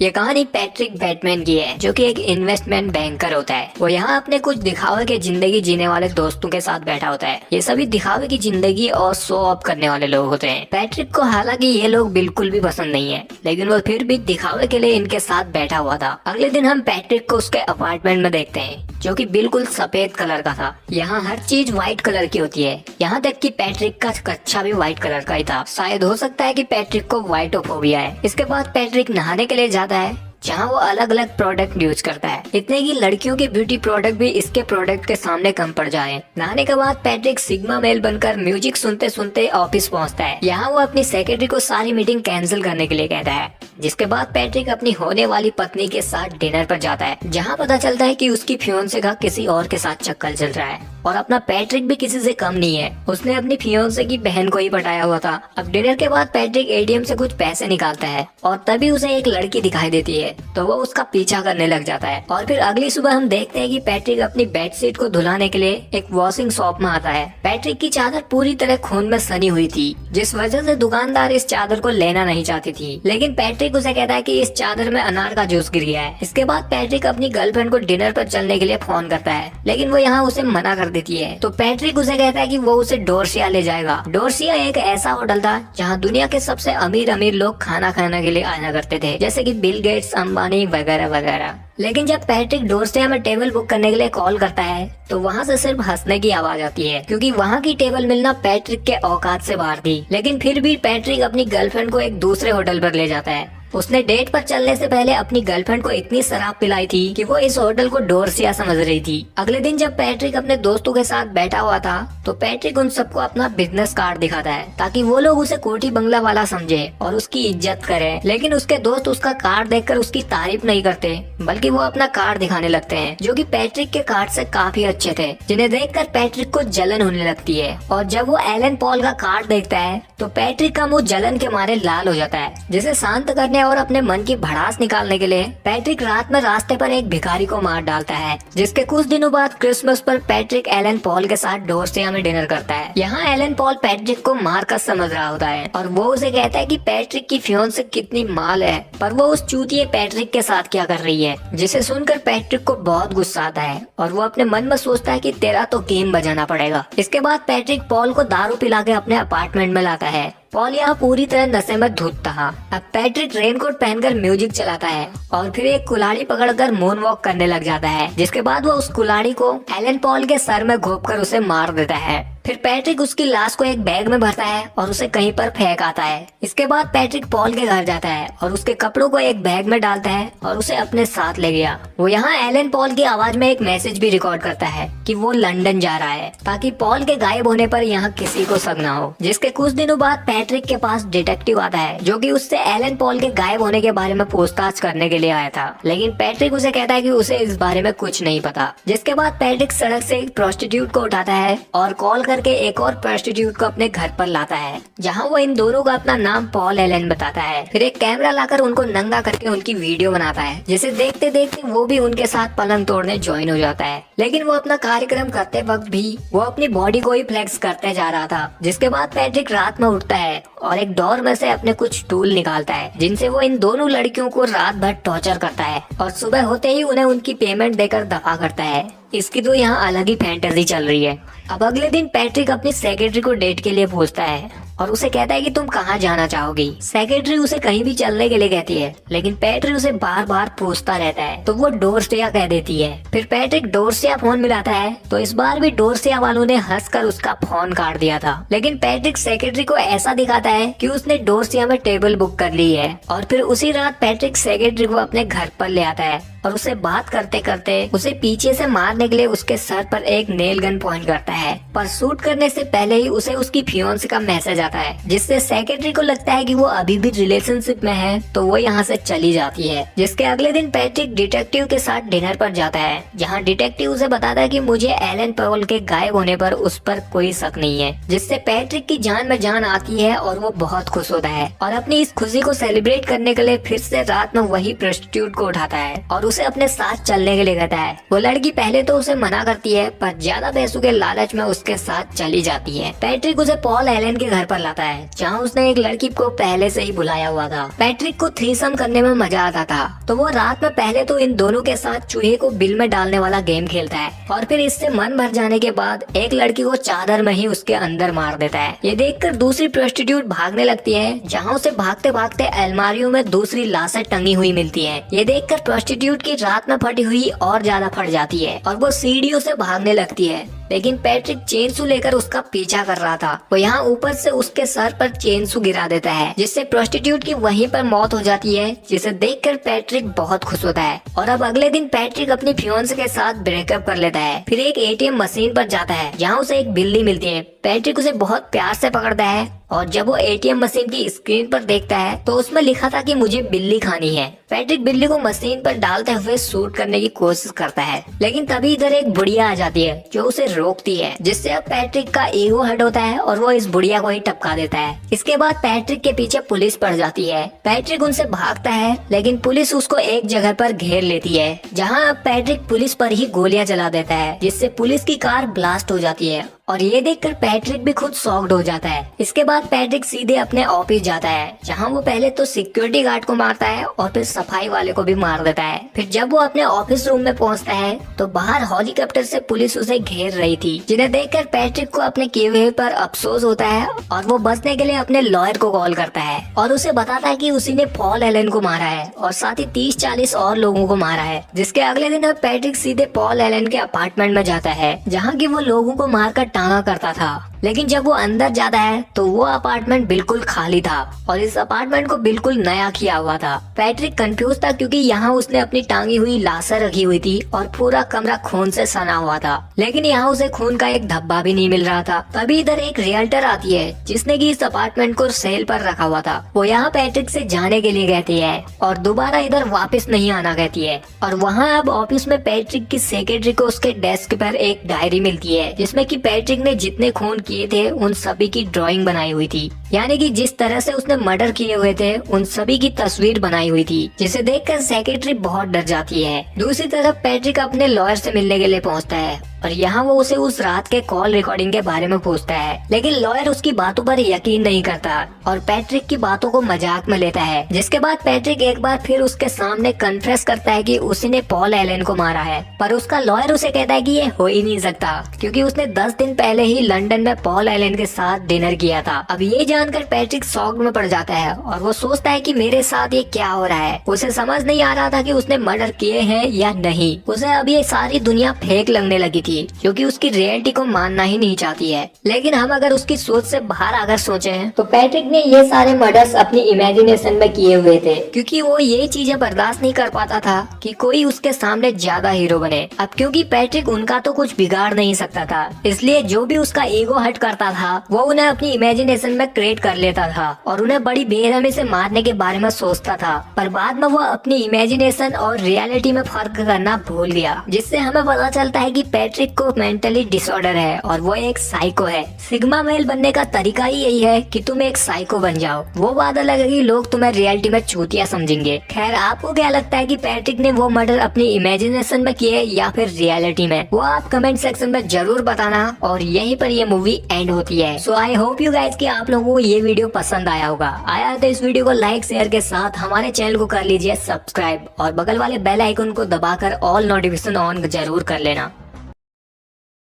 ये कहानी Patrick Batman की है, जो कि एक इन्वेस्टमेंट बैंकर होता है। वो यहाँ अपने कुछ दिखावे की जिंदगी जीने वाले दोस्तों के साथ बैठा होता है। ये सभी दिखावे की जिंदगी और शो ऑफ करने वाले लोग होते हैं। पैट्रिक को हालांकि ये लोग बिल्कुल भी पसंद नहीं है, लेकिन वो फिर भी दिखावे के लिए इनके साथ बैठा हुआ था। अगले दिन हम पैट्रिक को उसके अपार्टमेंट में देखते हैं, जो कि बिल्कुल सफेद कलर का था। यहाँ हर चीज व्हाइट कलर की होती है, यहाँ तक कि पैट्रिक का कच्छा भी व्हाइट कलर का ही था। शायद हो सकता है कि पैट्रिक को व्हाइटोफोबिया है। इसके बाद पैट्रिक नहाने के लिए जाता है, जहाँ वो अलग अलग प्रोडक्ट यूज करता है, इतने की लड़कियों के ब्यूटी प्रोडक्ट भी इसके प्रोडक्ट के सामने कम पड़ जाए। नहाने के बाद पैट्रिक सिग्मा मेल बनकर म्यूजिक सुनते सुनते ऑफिस पहुँचता है। यहाँ वो अपनी सेक्रेटरी को सारी मीटिंग कैंसिल करने के लिए कहता है। जिसके बाद पैट्रिक अपनी होने वाली पत्नी के साथ डिनर पर जाता है, जहाँ पता चलता है कि उसकी फियोंसे का किसी और के साथ चक्कर चल रहा है। और अपना पैट्रिक भी किसी से कम नहीं है, उसने अपनी फियोंसे की बहन को ही पटाया हुआ था। अब डिनर के बाद पैट्रिक एटीएम से कुछ पैसे निकालता है और तभी उसे एक लड़की दिखाई देती है, तो वो उसका पीछा करने लग जाता है। और फिर अगली सुबह हम देखते हैं कि पैट्रिक अपनी बेडशीट को धुलाने के लिए एक वॉशिंग शॉप में आता है। पैट्रिक की चादर पूरी तरह खून में सनी हुई थी, जिस वजह से दुकानदार इस चादर को लेना नहीं चाहती थी। लेकिन पैट्रिक उसे कहता है कि इस चादर में अनार का जूस गिर गया है। इसके बाद पैट्रिक अपनी गर्लफ्रेंड को डिनर पर चलने के लिए फोन करता है, लेकिन वो यहाँ उसे मना कर देती है। तो पैट्रिक उसे कहता है कि वो उसे डोरसिया ले जाएगा। डोरसिया एक ऐसा होटल था जहाँ दुनिया के सबसे अमीर अमीर लोग खाना खाने के लिए आया करते थे, जैसे कि बिल गेट्स, अंबानी वगैरह वगैरह। लेकिन जब पैट्रिक डोरसिया में टेबल बुक करने के लिए कॉल करता है, तो वहाँ से सिर्फ हंसने की आवाज आती है, क्योंकि वहाँ की टेबल मिलना पैट्रिक के औकात से बाहर थी। लेकिन फिर भी पैट्रिक अपनी गर्लफ्रेंड को एक दूसरे होटल पर ले जाता है। उसने डेट पर चलने से पहले अपनी गर्लफ्रेंड को इतनी शराब पिलाई थी कि वो इस होटल को डोरसिया समझ रही थी। अगले दिन जब पैट्रिक अपने दोस्तों के साथ बैठा हुआ था, तो पैट्रिक उन सबको अपना बिजनेस कार्ड दिखाता है, ताकि वो लोग उसे कोठी बंगला वाला समझे और उसकी इज्जत करें। लेकिन उसके दोस्त उसका कार्ड देखकर उसकी तारीफ नहीं करते, बल्कि वो अपना कार्ड दिखाने लगते हैं, जो कि पैट्रिक के कार्ड से काफी अच्छे थे, जिन्हें देखकर पैट्रिक को जलन होने लगती है। और जब वो एलन पॉल का कार्ड देखता है, तो पैट्रिक का मुंह जलन के मारे लाल हो जाता है। जिसे शांत करने और अपने मन की भड़ास निकालने के लिए पैट्रिक रात में रास्ते पर एक भिखारी को मार डालता है। जिसके कुछ दिनों बाद क्रिसमस पर पैट्रिक एलन पॉल के साथ डोरसिया में डिनर करता है। यहाँ एलन पॉल पैट्रिक को मारकर समझ रहा होता है, और वो उसे कहता है कि पैट्रिक की फियोंसे कितनी माल है, पर वो उस चूतिए पैट्रिक के साथ क्या कर रही है। जिसे सुनकर पैट्रिक को बहुत गुस्सा आता है, और वो अपने मन में सोचता है कि तेरा तो गेम बजाना पड़ेगा। इसके बाद पैट्रिक पॉल को दारू पिला के अपने अपार्टमेंट में लाता है। पॉल यहाँ पूरी तरह नशे में धुत था। अब पैट्रिक रेनकोट पहनकर म्यूजिक चलाता है और फिर एक कुल्हाड़ी पकड़कर मून वॉक करने लग जाता है। जिसके बाद वो उस कुल्हाड़ी को एलन पॉल के सर में घोंपकर उसे मार देता है। फिर पैट्रिक उसकी लाश को एक बैग में भरता है और उसे कहीं पर फेंक आता है। इसके बाद पैट्रिक पॉल के घर जाता है और उसके कपड़ों को एक बैग में डालता है और उसे अपने साथ ले गया। वो यहाँ एलन पॉल की आवाज में एक मैसेज भी रिकॉर्ड करता है कि वो लंदन जा रहा है, ताकि पॉल के गायब होने पर यहाँ किसी को शक न हो। जिसके कुछ दिनों बाद पैट्रिक के पास डिटेक्टिव आता है, जो कि उससे एलन पॉल के गायब होने के बारे में पूछताछ करने के लिए आया था। लेकिन पैट्रिक उसे कहता है कि उसे इस बारे में कुछ नहीं पता। जिसके बाद पैट्रिक सड़क से एक प्रोस्टिट्यूट को उठाता है और कॉल करके एक और प्रोस्टिट्यूट को अपने घर पर लाता है, जहां वो इन दोनों का अपना नाम पॉल एलन बताता है। फिर एक कैमरा लाकर उनको नंगा करके उनकी वीडियो बनाता है, जिसे देखते देखते वो भी उनके साथ पलंग तोड़ने ज्वाइन हो जाता है। लेकिन वो अपना कार्यक्रम करते वक्त भी वो अपनी बॉडी को ही फ्लेक्स करते जा रहा था। जिसके बाद पैट्रिक रात में उठता है और एक डोर में से अपने कुछ टूल निकालता है, जिनसे वो इन दोनों लड़कियों को रात भर टॉर्चर करता है और सुबह होते ही उन्हें उनकी पेमेंट देकर दफा करता है। इसकी तो यहाँ अलग ही फैंटेसी चल रही है। अब अगले दिन पैट्रिक अपनी सेक्रेटरी को डेट के लिए पूछता है और उसे कहता है कि तुम कहाँ जाना चाहोगी। सेक्रेटरी उसे कहीं भी चलने के लिए कहती है, लेकिन पैट्रिक उसे बार बार पूछता रहता है, तो वो डोरसिया कह देती है। फिर पैट्रिक डोरसिया फोन मिलाता है, तो इस बार भी डोरसिया वालों ने हंसकर उसका फोन काट दिया था। लेकिन पैट्रिक सेक्रेटरी को ऐसा दिखाता है कि उसने डोरसिया में टेबल बुक कर ली है। और फिर उसी रात पैट्रिक सेक्रेटरी को अपने घर पर ले आता है और उसे बात करते करते उसे पीछे से मारने के लिए उसके सर पर एक नेल गन पॉइंट करता है। पर शूट करने से पहले ही उसे उसकी फियोंसे का मैसेज आता है, जिससे सेक्रेटरी को लगता है कि वो अभी भी रिलेशनशिप में है, तो वो यहाँ से चली जाती है। जिसके अगले दिन पैट्रिक डिटेक्टिव के साथ डिनर पर जाता है, जहाँ डिटेक्टिव उसे बताता है कि मुझे एलन पॉल के गायब होने पर उस पर कोई शक नहीं है। जिससे पैट्रिक की जान में जान आती है और वो बहुत खुश होता है और अपनी इस खुशी को सेलिब्रेट करने के लिए फिर से रात में वही प्रोस्टिट्यूट को उठाता है और उसे अपने साथ चलने के लिए कहता है। वो लड़की पहले तो उसे मना करती है, पर ज्यादा पैसों के लालच में उसके साथ चली जाती है। पैट्रिक उसे पॉल एलन के घर पर लाता है जहाँ उसने एक लड़की को पहले से ही बुलाया हुआ था। पैट्रिक को थ्रीसम करने में मजा आता था, तो वो रात में पहले तो इन दोनों के साथ चूहे को बिल में डालने वाला गेम खेलता है और फिर इससे मन भर जाने के बाद एक लड़की को चादर में ही उसके अंदर मार देता है। ये देखकर दूसरी प्रोस्टिट्यूट भागने लगती है, जहाँ उसे भागते भागते अलमारियों में दूसरी लाशें टंगी हुई मिलती है। ये देखकर प्रोस्टिट्यूट की रात में फटी हुई और ज्यादा फट जाती है और वो सीढ़ियों से भागने लगती है, लेकिन पैट्रिक चेनसू लेकर उसका पीछा कर रहा था। वो यहाँ ऊपर से उसके सर पर चेनसू गिरा देता है, जिससे प्रोस्टिट्यूट की वहीं पर मौत हो जाती है, जिसे देखकर पैट्रिक बहुत खुश होता है। और अब अगले दिन पैट्रिक अपनी फियोन्से के साथ ब्रेकअप कर लेता है। फिर एक एटीएम मशीन पर जाता है, जहाँ उसे एक बिल्ली मिलती है। पैट्रिक उसे बहुत प्यार से पकड़ता है और जब वो एटीएम मशीन की स्क्रीन पर देखता है तो उसमें लिखा था कि मुझे बिल्ली खानी है। पैट्रिक बिल्ली को मशीन पर डालते हुए शूट करने की कोशिश करता है, लेकिन तभी इधर एक बुढ़िया आ जाती है जो उसे रोकती है, जिससे अब पैट्रिक का ईगो हर्ट होता है और वो इस बुढ़िया को ही टपका देता है। इसके बाद पैट्रिक के पीछे पुलिस पड़ जाती है। पैट्रिक उनसे भागता है, लेकिन पुलिस उसको एक जगह पर घेर लेती है, जहाँ अब पैट्रिक पुलिस पर ही गोलियां चला देता है, जिससे पुलिस की कार ब्लास्ट हो जाती है और ये देखकर पैट्रिक भी खुद शॉक्ड हो जाता है। इसके बाद पैट्रिक सीधे अपने ऑफिस जाता है, जहाँ वो पहले तो सिक्योरिटी गार्ड को मारता है और फिर सफाई वाले को भी मार देता है। फिर जब वो अपने ऑफिस रूम में पहुँचता है तो बाहर हेलीकॉप्टर से पुलिस उसे घेर रही थी, जिन्हें देखकर पैट्रिक को अपने किए हुए पर अफसोस होता है और वो बचने के लिए अपने लॉयर को कॉल करता है और उसे बताता है कि उसी ने पॉल एलन को मारा है और साथ ही 30-40 और लोगों को मारा है। जिसके अगले दिन अब पैट्रिक सीधे पॉल एलन के अपार्टमेंट में जाता है, जहाँ की वो लोगों को मारकर टांगा करता था। लेकिन जब वो अंदर जाता है तो वो अपार्टमेंट बिल्कुल खाली था और इस अपार्टमेंट को बिल्कुल नया किया हुआ था। पैट्रिक कंफ्यूज था क्योंकि यहाँ उसने अपनी टांगी हुई लाशें रखी हुई थी और पूरा कमरा खून से सना हुआ था, लेकिन यहाँ उसे खून का एक धब्बा भी नहीं मिल रहा था। तभी इधर एक रियल्टर आती है जिसने की इस अपार्टमेंट को सेल पर रखा हुआ था। वो यहाँ पैट्रिक से जाने के लिए कहती है और दोबारा इधर वापस नहीं आना कहती है। और वहाँ अब ऑफिस में पैट्रिक की सेक्रेटरी को उसके डेस्क पर एक डायरी मिलती है, जिसमें कि पैट्रिक ने जितने खून किए थे उन सभी की ड्राइंग बनाई हुई थी, यानी कि जिस तरह से उसने मर्डर किए हुए थे उन सभी की तस्वीर बनाई हुई थी, जिसे देखकर सेक्रेटरी बहुत डर जाती है। दूसरी तरफ पैट्रिक अपने लॉयर से मिलने के लिए पहुंचता है और यहाँ वो उसे उस रात के कॉल रिकॉर्डिंग के बारे में पूछता है, लेकिन लॉयर उसकी बातों पर यकीन नहीं करता और पैट्रिक की बातों को मजाक में लेता है। जिसके बाद पैट्रिक एक बार फिर उसके सामने कन्फेस करता है कि उसी ने पॉल एलन को मारा है, पर उसका लॉयर उसे कहता है कि ये हो ही नहीं सकता क्योंकि उसने 10 दिन पहले ही लंदन में पॉल एलन के साथ डिनर किया था। अब ये जानकर पैट्रिक शॉक में पड़ जाता है और वो सोचता है कि मेरे साथ ये क्या हो रहा है। उसे समझ नहीं आ रहा था कि उसने मर्डर किए हैं या नहीं। उसे अब ये सारी दुनिया फेक लगने लगी थी, क्योंकि उसकी रियलिटी को मानना ही नहीं चाहती है। लेकिन हम अगर उसकी सोच से बाहर अगर सोचें तो पैट्रिक ने ये सारे मर्डर्स अपनी इमेजिनेशन में किए हुए थे, क्योंकि वो ये चीजें बर्दाश्त नहीं कर पाता था कि कोई उसके सामने ज्यादा हीरो बने। अब क्योंकि पैट्रिक उनका तो कुछ बिगाड़ नहीं सकता था, इसलिए जो भी उसका ईगो हर्ट करता था वो उन्हें अपनी इमेजिनेशन में क्रिएट कर लेता था और उन्हें बड़ी बेरहमी से मारने के बारे में सोचता था। पर बाद में वो अपनी इमेजिनेशन और रियलिटी में फर्क करना भूल गया, जिससे हमें पता चलता है कि पैट्रिक को मेंटली डिसऑर्डर है और वो एक साइको है। सिग्मा मेल बनने का तरीका ही यही है कि तुम एक साइको बन जाओ। वो बात अलग है कि लोग तुम्हें रियलिटी में चूतिया समझेंगे। खैर, आपको क्या लगता है कि पैट्रिक ने वो मर्डर अपनी इमेजिनेशन में किए या फिर रियलिटी में? वो आप कमेंट सेक्शन में जरूर बताना। और यहीं पर ये मूवी एंड होती है। सो आई होप यू गाइस कि आप लोगों को ये वीडियो पसंद आया होगा। आया तो इस वीडियो को लाइक शेयर के साथ हमारे चैनल को कर लीजिए सब्सक्राइब और बगल वाले बेल आइकन को दबाकर ऑल नोटिफिकेशन ऑन जरूर कर लेना।